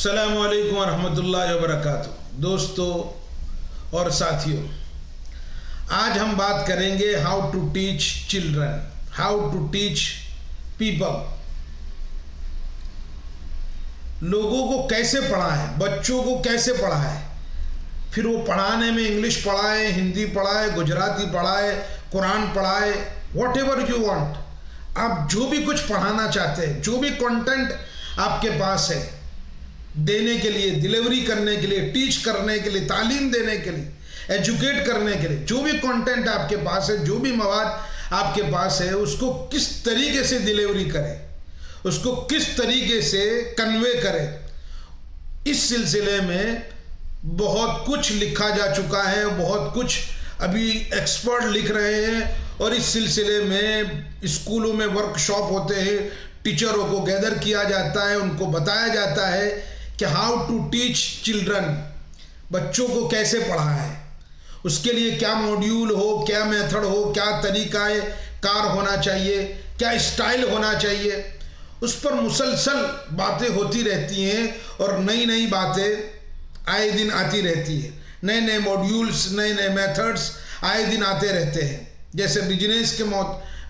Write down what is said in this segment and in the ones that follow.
अस्सलामु अलैकुम वरहमतुल्लाहि वबरकातुहू। दोस्तों और साथियों, आज हम बात करेंगे how to teach children, how to teach people. लोगों को कैसे पढ़ाएं, बच्चों को कैसे पढ़ाएं, फिर वो पढ़ाने में इंग्लिश पढ़ाए, हिंदी पढ़ाए, गुजराती पढ़ाए, कुरान पढ़ाए, वॉट एवर यू वांट। आप जो भी कुछ पढ़ाना चाहते हैं, जो भी कंटेंट आपके पास है देने के लिए, डिलीवरी करने के लिए, टीच करने के लिए, तालीम देने के लिए, एजुकेट करने के लिए, जो भी कंटेंट आपके पास है, जो भी मवाद आपके पास है, उसको किस तरीके से डिलीवरी करें, उसको किस तरीके से कन्वे करें, इस सिलसिले में बहुत कुछ लिखा जा चुका है। बहुत कुछ अभी एक्सपर्ट लिख रहे हैं और इस सिलसिले में स्कूलों में वर्कशॉप होते हैं, टीचरों को गैदर किया जाता है, उनको बताया जाता है कि हाउ टू टीच चिल्ड्रन, बच्चों को कैसे पढ़ाएं, उसके लिए क्या मॉड्यूल हो, क्या मेथड हो, क्या तरीका कार होना चाहिए, क्या स्टाइल होना चाहिए, उस पर मुसलसल बातें होती रहती हैं और नई नई बातें आए दिन आती रहती है। नए नए मॉड्यूल्स, नए नए मेथड्स आए दिन आते रहते हैं। जैसे बिजनेस के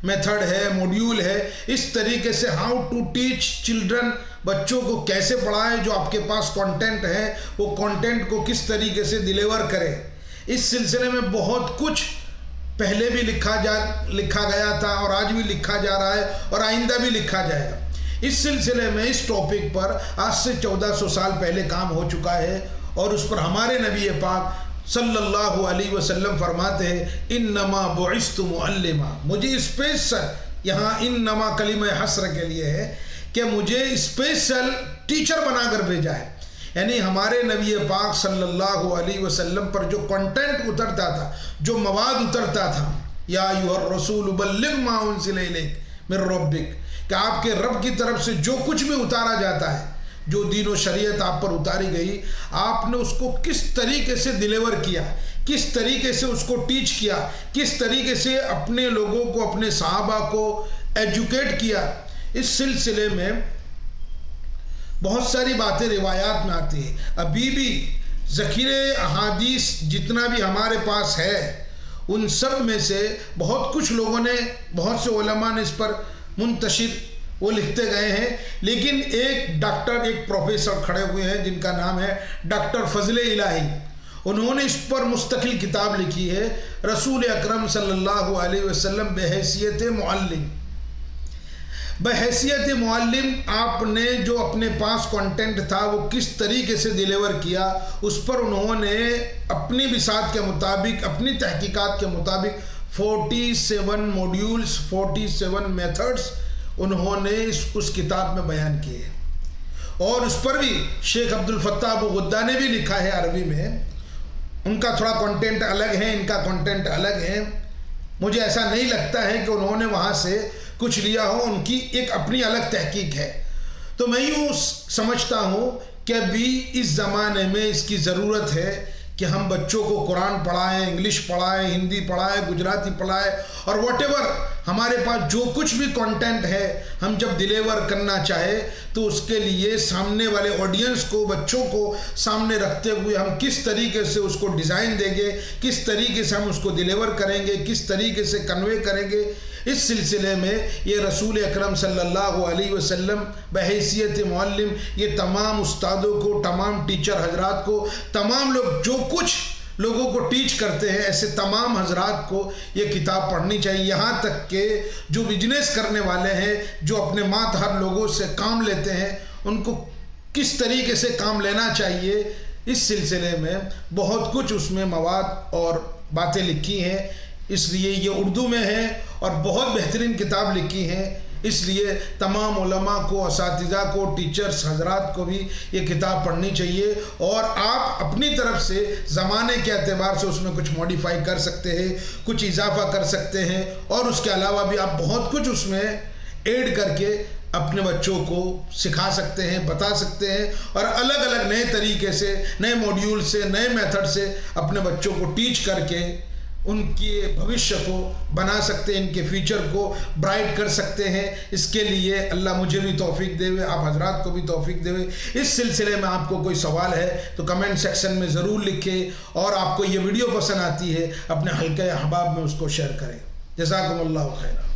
मेथड है, मॉड्यूल है, इस तरीके से हाउ टू टीच चिल्ड्रन, बच्चों को कैसे पढ़ाएं, जो आपके पास कंटेंट है वो कंटेंट को किस तरीके से डिलीवर करें। इस सिलसिले में बहुत कुछ पहले भी लिखा गया था और आज भी लिखा जा रहा है और आइंदा भी लिखा जाएगा। इस सिलसिले में इस टॉपिक पर आज से 1400 साल पहले काम हो चुका है और उस पर हमारे नबी पाक सल्लल्लाहु अलैहि वसल्लम फरमाते हैं, इन्नमा बुइस्तु मुअल्लिमा। मुझे स्पेशल, यहाँ इन्नमा कलिमा हस्र के लिए है कि मुझे स्पेशल टीचर बनाकर भेजा है। यानी हमारे नबी पाक सल्लल्लाहु अलैहि वसल्लम पर जो कंटेंट उतरता था, जो मवाद उतरता था, या अय्युहर रसूल बल्लिग मा उनज़िला इलैक मिन रब्बिक, कि आपके रब की तरफ से जो कुछ भी उतारा जाता है, जो दीन और शरीयत आप पर उतारी गई, आपने उसको किस तरीके से डिलीवर किया, किस तरीके से उसको टीच किया, किस तरीके से अपने लोगों को, अपने सहाबा को एजुकेट किया। इस सिलसिले में बहुत सारी बातें रिवायात में आती है। अभी भी ज़ख़ीरे अहादीस जितना भी हमारे पास है, उन सब में से बहुत कुछ लोगों ने, बहुत से उलमा ने इस पर मुंतशिर वो लिखते गए हैं। लेकिन एक डॉक्टर, एक प्रोफेसर खड़े हुए हैं जिनका नाम है डॉक्टर फजले इलाही, उन्होंने इस पर मुस्तकिल किताब लिखी है, रसूल अकरम सल्लल्लाहु अलैहि वसल्लम बहैसियत मुअल्लिम। बहैसियत मुअल्लिम आपने जो अपने पास कंटेंट था वो किस तरीके से डिलीवर किया, उस पर उन्होंने अपनी बिसात के मुताबिक, अपनी तहकीकात के मुताबिक 47 मॉड्यूल्स, 47 मेथड्स उन्होंने उस किताब में बयान किए। और उस पर भी शेख अब्दुल फत्ताह अबू गुद्दा ने भी लिखा है अरबी में। उनका थोड़ा कंटेंट अलग है, इनका कंटेंट अलग है। मुझे ऐसा नहीं लगता है कि उन्होंने वहाँ से कुछ लिया हो, उनकी एक अपनी अलग तहकीक है। तो मैं यूँ समझता हूँ कि अभी इस ज़माने में इसकी ज़रूरत है कि हम बच्चों को कुरान पढ़ाएं, इंग्लिश पढ़ाएं, हिंदी पढ़ाएं, गुजराती पढ़ाएं, और व्हाटएवर हमारे पास जो कुछ भी कंटेंट है, हम जब डिलीवर करना चाहे तो उसके लिए सामने वाले ऑडियंस को, बच्चों को सामने रखते हुए हम किस तरीके से उसको डिज़ाइन देंगे, किस तरीके से हम उसको डिलीवर करेंगे, किस तरीके से कन्वे करेंगे। इस सिलसिले में ये रसूल अकरम सल्लल्लाहु अलैहि वसल्लम बहैसियत मुअल्लिम, ये तमाम उस्तादों को, तमाम टीचर हजरात को, तमाम लोग जो कुछ लोगों को टीच करते हैं, ऐसे तमाम हजरात को ये किताब पढ़नी चाहिए। यहाँ तक के जो बिजनेस करने वाले हैं, जो अपने मातहर लोगों से काम लेते हैं, उनको किस तरीके से काम लेना चाहिए, इस सिलसिले में बहुत कुछ उसमें मवाद और बातें लिखी हैं। इसलिए ये उर्दू में है और बहुत बेहतरीन किताब लिखी है। इसलिए तमाम उलमा को, असातिज़ा को, टीचर्स हजरात को भी ये किताब पढ़नी चाहिए। और आप अपनी तरफ से ज़माने के एतबार से उसमें कुछ मॉडिफाई कर सकते हैं, कुछ इजाफा कर सकते हैं, और उसके अलावा भी आप बहुत कुछ उसमें ऐड करके अपने बच्चों को सिखा सकते हैं, बता सकते हैं, और अलग अलग नए तरीके से, नए मॉड्यूल से, नए मेथड से अपने बच्चों को टीच करके उनके भविष्य को बना सकते हैं, इनके फ्यूचर को ब्राइट कर सकते हैं। इसके लिए अल्लाह मुझे भी तौफीक देवे, आप हजरात को भी तौफीक देवे। इस सिलसिले में आपको कोई सवाल है तो कमेंट सेक्शन में ज़रूर लिखें, और आपको ये वीडियो पसंद आती है अपने हल्के अहबाब में उसको शेयर करें। जज़ाकुमुल्लाहु खैरा।